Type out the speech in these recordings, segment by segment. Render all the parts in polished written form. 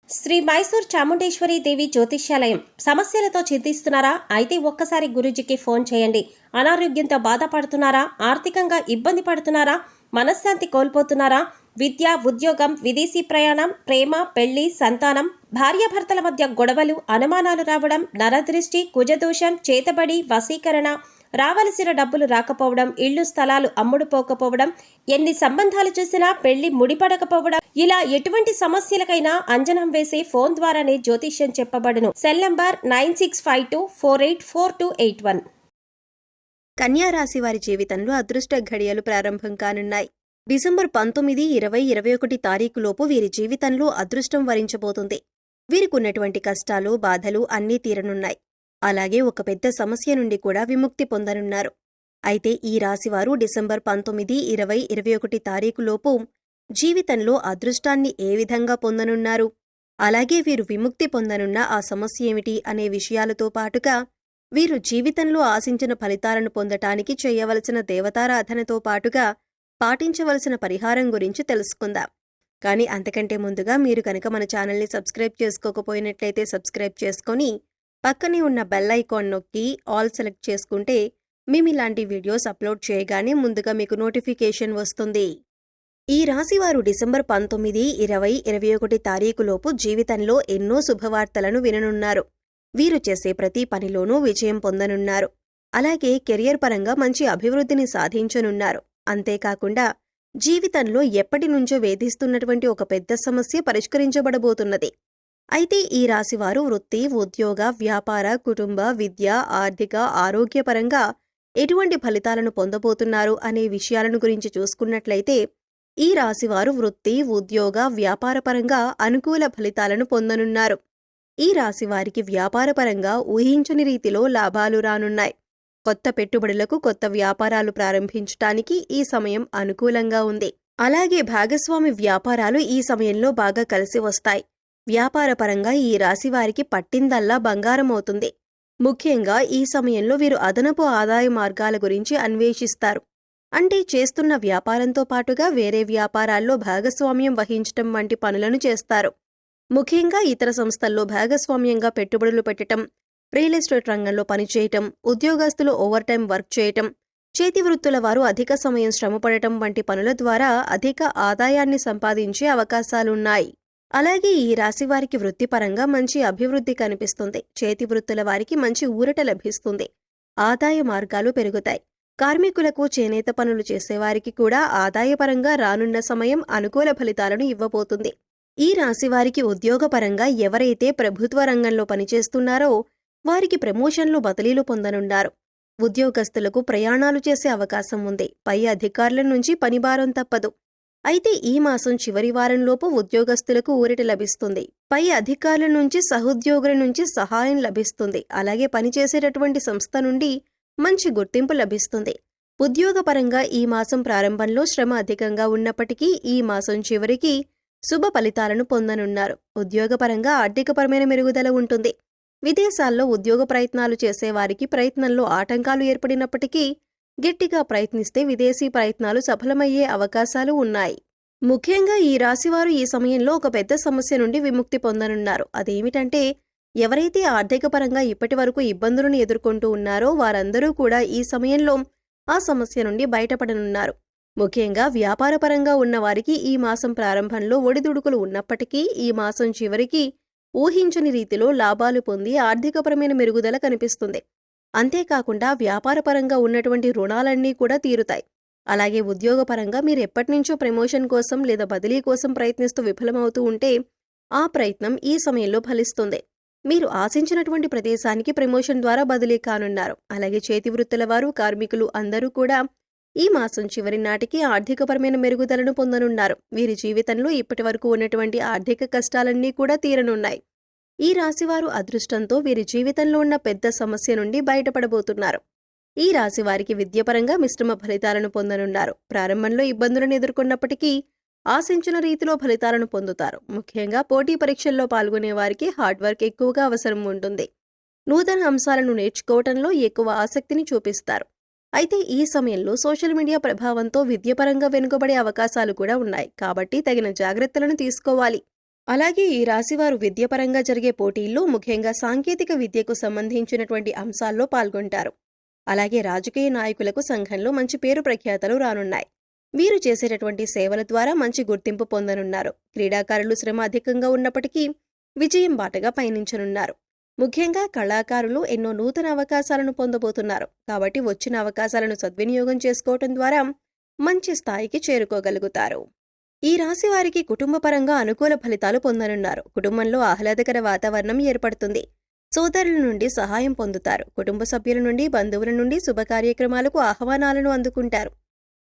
శ్రీ మైసూర్ చాముండేశ్వరి దేవి జ్యోతిష్యాలయం. సమస్యలతో చింతిస్తున్నారా? అయితే ఒక్కసారి గురూజీకి ఫోన్ చేయండి. అనారోగ్యంతో బాధపడుతున్నారా? ఆర్థికంగా ఇబ్బంది పడుతున్నారా? మనశ్శాంతి కోల్పోతున్నారా? విద్య, ఉద్యోగం, విదేశీ ప్రయాణం, ప్రేమ, పెళ్లి, సంతానం, భార్యాభర్తల మధ్య గొడవలు, అనుమానాలు రావడం, నరదృష్టి, కుజదోషం, చేతబడి, వశీకరణ, రావలసిన డబ్బులు రాకపోవడం, ఇళ్లు స్థలాలు అమ్ముడుపోకపోవడం, ఎన్ని సంబంధాలు చూసినా పెళ్లి ముడిపడకపోవడం, ఇలా ఎటువంటి సమస్యలకైనా అంజనం వేసే ఫోన్ ద్వారానే జ్యోతిష్యం చెప్పబడును. Cell number 9652484281. కన్యా రాశి వారి జీవితంలో అదృష్ట ఘడియలు ప్రారంభం కానున్నాయి. డిసెంబర్ 19, 20, 21 తారీఖులోపు వీరి జీవితంలో అదృష్టం వరించబోతుంది. వీరికున్నటువంటి కష్టాలు, బాధలు అన్నీ తీరనున్నాయి. అలాగే ఒక పెద్ద సమస్య నుండి కూడా విముక్తి పొందనున్నారు. అయితే ఈ రాశివారు డిసెంబర్ 19, 20, 21 తారీఖులోపు జీవితంలో అదృష్టాన్ని ఏ విధంగా పొందనున్నారు, అలాగే వీరు విముక్తి పొందనున్న ఆ సమస్య ఏమిటి అనే విషయాలతో పాటుగా వీరు జీవితంలో ఆశించిన ఫలితాలను పొందటానికి చేయవలసిన దేవతారాధనతో పాటుగా పాటించవలసిన పరిహారం గురించి తెలుసుకుందాం. కానీ అంతకంటే ముందుగా మీరు కనుక మన ఛానల్ని సబ్స్క్రైబ్ చేసుకోకపోయినట్లయితే సబ్స్క్రైబ్ చేసుకొని పక్కనే ఉన్న బెల్ ఐకాన్ నొక్కి ఆల్ సెలెక్ట్ చేసుకుంటే మేమిలాంటి వీడియోస్ అప్లోడ్ చేయగానే ముందుగా మీకు నోటిఫికేషన్ వస్తుంది. ఈ రాశివారు డిసెంబర్ 19, 20, 21 తారీఖులోపు జీవితంలో ఎన్నో శుభవార్తలను విననున్నారు. వీరు చేసే ప్రతి పనిలోనూ విజయం పొందనున్నారు. అలాగే కెరియర్ పరంగా మంచి అభివృద్ధిని సాధించనున్నారు. అంతేకాకుండా జీవితంలో ఎప్పటి నుంచో వేధిస్తున్నటువంటి ఒక పెద్ద సమస్య పరిష్కరించబడబోతున్నది. అయితే ఈ రాశివారు వృత్తి, ఉద్యోగ, వ్యాపార, కుటుంబ, విద్య, ఆర్థిక, ఆరోగ్యపరంగా ఎటువంటి ఫలితాలను పొందబోతున్నారు అనే విషయాలను గురించి చూసుకున్నట్లయితే ఈ రాశివారు వృత్తి, ఉద్యోగ, వ్యాపారపరంగా అనుకూల ఫలితాలను పొందనున్నారు. ఈ రాశివారికి వ్యాపారపరంగా ఊహించని రీతిలో లాభాలు రానున్నాయి. కొత్త పెట్టుబడులకు, కొత్త వ్యాపారాలు ప్రారంభించటానికి ఈ సమయం అనుకూలంగా ఉంది. అలాగే భాగస్వామి వ్యాపారాలు ఈ సమయంలో బాగా కలిసి వస్తాయి. వ్యాపారపరంగా ఈ రాశివారికి పట్టిందల్లా బంగారం అవుతుంది. ముఖ్యంగా ఈ సమయంలో వీరు అదనపు ఆదాయ మార్గాల గురించి అన్వేషిస్తారు. అంటే చేస్తున్న వ్యాపారంతో పాటుగా వేరే వ్యాపారాల్లో భాగస్వామ్యం వహించటం వంటి పనులను చేస్తారు. ముఖ్యంగా ఇతర సంస్థల్లో భాగస్వామ్యంగా పెట్టుబడులు పెట్టడం, రియల్ ఎస్టేట్ రంగంలో పనిచేయటం, ఉద్యోగస్తులు ఓవర్టైం వర్క్ చేయటం, చేతి వృత్తుల వారు అధిక సమయం శ్రమపడటం వంటి పనుల ద్వారా అధిక ఆదాయాన్ని సంపాదించే అవకాశాలున్నాయి. అలాగే ఈ రాశివారికి వృత్తిపరంగా మంచి అభివృద్ధి కనిపిస్తుంది. చేతి వృత్తుల వారికి మంచి ఊరట లభిస్తుంది. ఆదాయ మార్గాలు పెరుగుతాయి. కార్మికులకు, చేనేత పనులు చేసేవారికి కూడా ఆదాయపరంగా రానున్న సమయం అనుకూల ఫలితాలను ఇవ్వబోతుంది. ఈ రాశివారికి ఉద్యోగపరంగా ఎవరైతే ప్రభుత్వ రంగంలో పనిచేస్తున్నారో వారికి ప్రమోషన్లు, బదిలీలు పొందనున్నారు. ఉద్యోగస్తులకు ప్రయాణాలు చేసే అవకాశం ఉంది. పై అధికారుల నుంచి పనిభారం తప్పదు. అయితే ఈ మాసం చివరి వారంలోపు ఉద్యోగస్తులకు ఊరట లభిస్తుంది. పై అధికారుల నుంచి, సహోద్యోగుల నుంచి సహాయం లభిస్తుంది. అలాగే పనిచేసేటటువంటి సంస్థ నుండి మంచి గుర్తింపు లభిస్తుంది. ఉద్యోగపరంగా ఈ మాసం ప్రారంభంలో శ్రమ అధికంగా ఉన్నప్పటికీ ఈ మాసం చివరికి శుభ ఫలితాలను పొందనున్నారు. ఉద్యోగపరంగా ఆర్థికపరమైన మెరుగుదల ఉంటుంది. విదేశాల్లో ఉద్యోగ ప్రయత్నాలు చేసేవారికి ప్రయత్నంలో ఆటంకాలు ఏర్పడినప్పటికీ గట్టిగా ప్రయత్నిస్తే విదేశీ ప్రయత్నాలు సఫలమయ్యే అవకాశాలు ఉన్నాయి. ముఖ్యంగా ఈ రాశివారు ఈ సమయంలో ఒక పెద్ద సమస్య నుండి విముక్తి పొందనున్నారు. అదేమిటంటే ఎవరైతే ఆర్థికపరంగా ఇప్పటివరకు ఇబ్బందులను ఎదుర్కొంటూ ఉన్నారో వారందరూ కూడా ఈ సమయంలో ఆ సమస్య నుండి బయటపడనున్నారు. ముఖ్యంగా వ్యాపారపరంగా ఉన్నవారికి ఈ మాసం ప్రారంభంలో ఒడిదుడుకులు ఉన్నప్పటికీ ఈ మాసం చివరికి ఊహించని రీతిలో లాభాలు పొంది ఆర్థికపరమైన మెరుగుదల కనిపిస్తుంది. అంతేకాకుండా వ్యాపారపరంగా ఉన్నటువంటి రుణాలన్నీ కూడా తీరుతాయి. అలాగే ఉద్యోగపరంగా మీరు ఎప్పటినుంచో ప్రమోషన్ కోసం లేదా బదిలీ కోసం ప్రయత్నిస్తూ విఫలమవుతూ ఉంటే ఆ ప్రయత్నం ఈ సమయంలో ఫలిస్తుంది. మీరు ఆశించినటువంటి ప్రదేశానికి ప్రమోషన్ ద్వారా బదిలీ కానున్నారు. అలాగే చేతి వృత్తుల వారు, కార్మికులు అందరూ కూడా ఈ మాసం చివరి నాటికి ఆర్థికపరమైన మెరుగుదలను పొందనున్నారు. వీరి జీవితంలో ఇప్పటి వరకు ఉన్నటువంటి ఆర్థిక కష్టాలన్నీ కూడా తీరనున్నాయి. ఈ రాశివారు అదృష్టంతో వీరి జీవితంలో ఉన్న పెద్ద సమస్య నుండి బయటపడబోతున్నారు. ఈ రాశివారికి విద్యపరంగా మిశ్రమ ఫలితాలను పొందనున్నారు. ప్రారంభంలో ఇబ్బందులను ఎదుర్కొన్నప్పటికీ ఆశించిన రీతిలో ఫలితాలను పొందుతారు. ముఖ్యంగా పోటీ పరీక్షల్లో పాల్గొనే వారికి హార్డ్ వర్క్ ఎక్కువగా అవసరం ఉంటుంది. నూతన అంశాలను నేర్చుకోవటంలో ఎక్కువ ఆసక్తిని చూపిస్తారు. అయితే ఈ సమయంలో సోషల్ మీడియా ప్రభావంతో విద్యపరంగా వెనుకబడే అవకాశాలు కూడా ఉన్నాయి. కాబట్టి తగిన జాగ్రత్తలను తీసుకోవాలి. అలాగే ఈ రాశివారు విద్యపరంగా జరిగే పోటీల్లో ముఖ్యంగా సాంకేతిక విద్యకు సంబంధించినటువంటి అంశాల్లో పాల్గొంటారు. అలాగే రాజకీయ నాయకులకు సంఘంలో మంచి పేరు ప్రఖ్యాతలు రానున్నాయి. వీరు చేసేటటువంటి సేవల ద్వారా మంచి గుర్తింపు పొందనున్నారు. క్రీడాకారులు శ్రమ అధికంగా ఉన్నప్పటికీ విజయం బాటగా పయనించనున్నారు. ముఖ్యంగా కళాకారులు ఎన్నో నూతన అవకాశాలను పొందబోతున్నారు. కాబట్టి వచ్చిన అవకాశాలను సద్వినియోగం చేసుకోవటం ద్వారా మంచి స్థాయికి చేరుకోగలుగుతారు. ఈ రాశి వారికి కుటుంబపరంగా అనుకూల ఫలితాలు పొందనున్నారు. కుటుంబంలో ఆహ్లాదకర వాతావరణం ఏర్పడుతుంది. సోదరుల నుండి సహాయం పొందుతారు. కుటుంబ సభ్యుల నుండి, బంధువుల నుండి శుభ కార్యక్రమాలకు ఆహ్వానాలను అందుకుంటారు.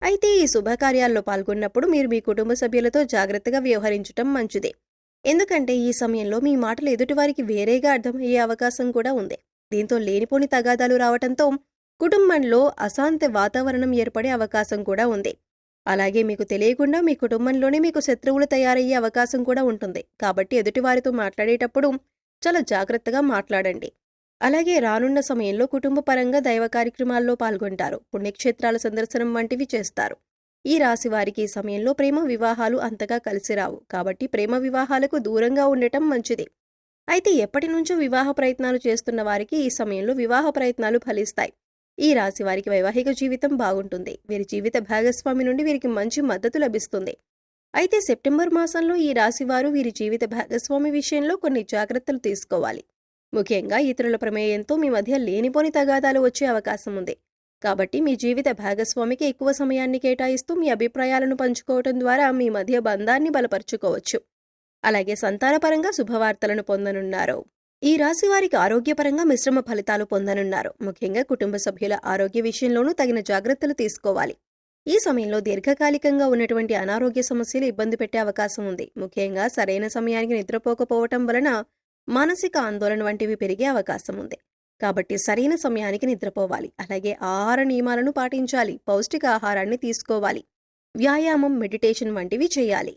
అయితే ఈ శుభకార్యాల్లో పాల్గొన్నప్పుడు మీరు మీ కుటుంబ సభ్యులతో జాగ్రత్తగా వ్యవహరించటం మంచిది. ఎందుకంటే ఈ సమయంలో మీ మాటలు ఎదుటివారికి వేరేగా అర్థమయ్యే అవకాశం కూడా ఉంది. దీంతో లేనిపోని తగాదాలు రావటంతో కుటుంబంలో అశాంతి వాతావరణం ఏర్పడే అవకాశం కూడా ఉంది. అలాగే మీకు తెలియకుండా మీ కుటుంబంలోనే మీకు శత్రువులు తయారయ్యే అవకాశం కూడా ఉంటుంది. కాబట్టి ఎదుటివారితో మాట్లాడేటప్పుడు చాలా జాగ్రత్తగా మాట్లాడండి. అలాగే రానున్న సమయంలో కుటుంబ పరంగా దైవ కార్యక్రమాల్లో పాల్గొంటారు. పుణ్యక్షేత్రాల సందర్శనం వంటివి చేస్తారు. ఈ రాశి వారికి ఈ సమయంలో ప్రేమ వివాహాలు అంతగా కలిసి రావు. కాబట్టి ప్రేమ వివాహాలకు దూరంగా ఉండటం మంచిది. అయితే ఎప్పటి నుంచో వివాహ ప్రయత్నాలు చేస్తున్న వారికి ఈ సమయంలో వివాహ ప్రయత్నాలు ఫలిస్తాయి. ఈ రాశి వారికి వైవాహిక జీవితం బాగుంటుంది. వీరి జీవిత భాగస్వామి నుండి వీరికి మంచి మద్దతు లభిస్తుంది. అయితే సెప్టెంబర్ మాసంలో ఈ రాశి వారు వీరి జీవిత భాగస్వామి విషయంలో కొన్ని జాగ్రత్తలు తీసుకోవాలి. ముఖ్యంగా ఇతరుల ప్రమేయంతో మీ మధ్య లేనిపోని తగాదాలు వచ్చే అవకాశం ఉంది. కాబట్టి మీ జీవిత భాగస్వామికి ఎక్కువ సమయాన్ని కేటాయిస్తూ మీ అభిప్రాయాలను పంచుకోవటం ద్వారా మీ మధ్య బంధాన్ని బలపరుచుకోవచ్చు. అలాగే సంతానపరంగా శుభవార్తలను పొందనున్నారు. ఈ రాశి వారికి ఆరోగ్యపరంగా మిశ్రమ ఫలితాలు పొందనున్నారు. ముఖ్యంగా కుటుంబ సభ్యుల ఆరోగ్య విషయంలోనూ తగిన జాగ్రత్తలు తీసుకోవాలి. ఈ సమయంలో దీర్ఘకాలికంగా ఉన్నటువంటి అనారోగ్య సమస్యలు ఇబ్బంది పెట్టే అవకాశం ఉంది. ముఖ్యంగా సరైన సమయానికి నిద్రపోకపోవటం వలన మానసిక ఆందోళన వంటివి పెరిగే అవకాశం ఉంది. కాబట్టి సరైన సమయానికి నిద్రపోవాలి. అలాగే ఆహార నియమాలను పాటించాలి. పౌష్టిక ఆహారాన్ని తీసుకోవాలి. వ్యాయామం, మెడిటేషన్ వంటివి చేయాలి.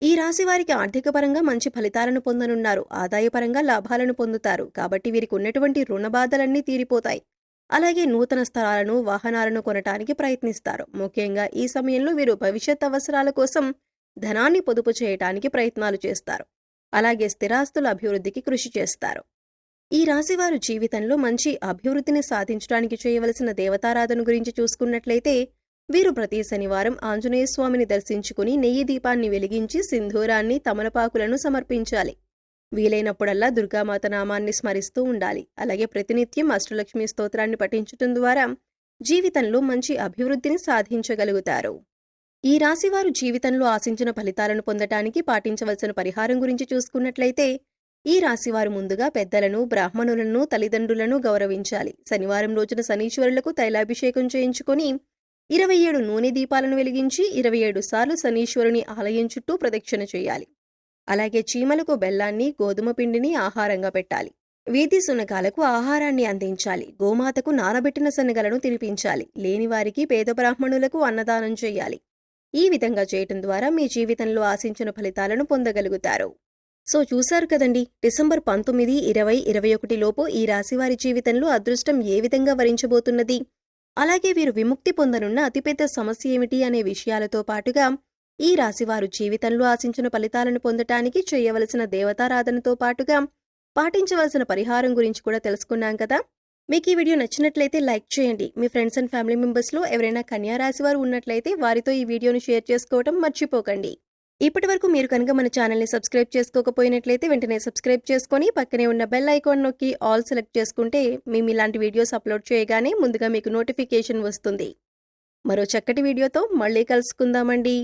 ఈ రాశి వారికి ఆర్థిక పరంగా మంచి ఫలితాలను పొందనున్నారు. ఆదాయపరంగా లాభాలను పొందుతారు. కాబట్టి వీరికి ఉన్నటువంటి రుణ బాధలన్నీ తీరిపోతాయి. అలాగే నూతన స్థలాలను, వాహనాలను కొనటానికి ప్రయత్నిస్తారు. ముఖ్యంగా ఈ సమయంలో వీరు భవిష్యత్ అవసరాల కోసం ధనాన్ని పొదుపు చేయటానికి ప్రయత్నాలు చేస్తారు. అలాగే స్థిరాస్తుల అభివృద్ధికి కృషి చేస్తారు. ఈ రాశివారు జీవితంలో మంచి అభివృద్ధిని సాధించడానికి చేయవలసిన దేవతారాధన గురించి చూసుకున్నట్లయితే వీరు ప్రతి శనివారం ఆంజనేయ స్వామిని దర్శించుకుని నెయ్యి దీపాన్ని వెలిగించి సింధూరాన్ని, తమలపాకులను సమర్పించాలి. వీలైనప్పుడల్లా దుర్గామాత నామాన్ని స్మరిస్తూ ఉండాలి. అలాగే ప్రతినిత్యం అష్టలక్ష్మి స్తోత్రాన్ని పఠించటం ద్వారా జీవితంలో మంచి అభివృద్ధిని సాధించగలుగుతారు. ఈ రాశివారు జీవితంలో ఆశించిన ఫలితాలను పొందటానికి పాటించవలసిన పరిహారం గురించి చూసుకున్నట్లయితే ఈ రాశివారు ముందుగా పెద్దలను, బ్రాహ్మణులను, తల్లిదండ్రులను గౌరవించాలి. శనివారం రోజున శనీశ్వరులకు తైలాభిషేకం చేయించుకొని 27 నూనె దీపాలను వెలిగించి 27 సార్లు శనీశ్వరుని ఆలయం చుట్టూ ప్రదక్షిణ చేయాలి. అలాగే చీమలకు బెల్లాన్ని, గోధుమ పిండిని ఆహారంగా పెట్టాలి. వీధి శునకాలకు ఆహారాన్ని అందించాలి. గోమాతకు నానబెట్టిన శనగలను తినిపించాలి. లేనివారికి పేద బ్రాహ్మణులకు అన్నదానం చేయాలి. ఈ విధంగా చేయటం ద్వారా మీ జీవితంలో ఆశించిన ఫలితాలను పొందగలుగుతారు. సో చూశారు కదండి, డిసెంబర్ 19, 20, 21 లోపు ఈ రాశివారి జీవితంలో అదృష్టం ఏ విధంగా వరించబోతున్నది, అలాగే వీరు విముక్తి పొందనున్న అతిపెద్ద సమస్య ఏమిటి అనే విషయాలతో పాటుగా ఈ రాశివారు జీవితంలో ఆశించిన ఫలితాలను పొందటానికి చేయవలసిన దేవతారాధనతో పాటుగా పాటించవలసిన పరిహారం గురించి కూడా తెలుసుకున్నాం కదా. మీకు ఈ వీడియో నచ్చినట్లయితే లైక్ చేయండి. మీ ఫ్రెండ్స్ అండ్ ఫ్యామిలీ మెంబర్స్లో ఎవరైనా కన్యా రాశి వారు ఉన్నట్లయితే వారితో ఈ వీడియోను షేర్ చేసుకోవడం మర్చిపోకండి. ఇప్పటి వరకు మీరు కనుక మన ఛానల్ని సబ్స్క్రైబ్ చేసుకోకపోయినట్లయితే వెంటనే సబ్స్క్రైబ్ చేసుకొని పక్కనే ఉన్న బెల్ ఐకాన్ నొక్కి ఆల్ సెలెక్ట్ చేసుకుంటే మేము ఇలాంటి వీడియోస్ అప్లోడ్ చేయగానే ముందుగా మీకు నోటిఫికేషన్ వస్తుంది. మరో చక్కటి వీడియోతో మళ్ళీ కలుసుకుందామండి.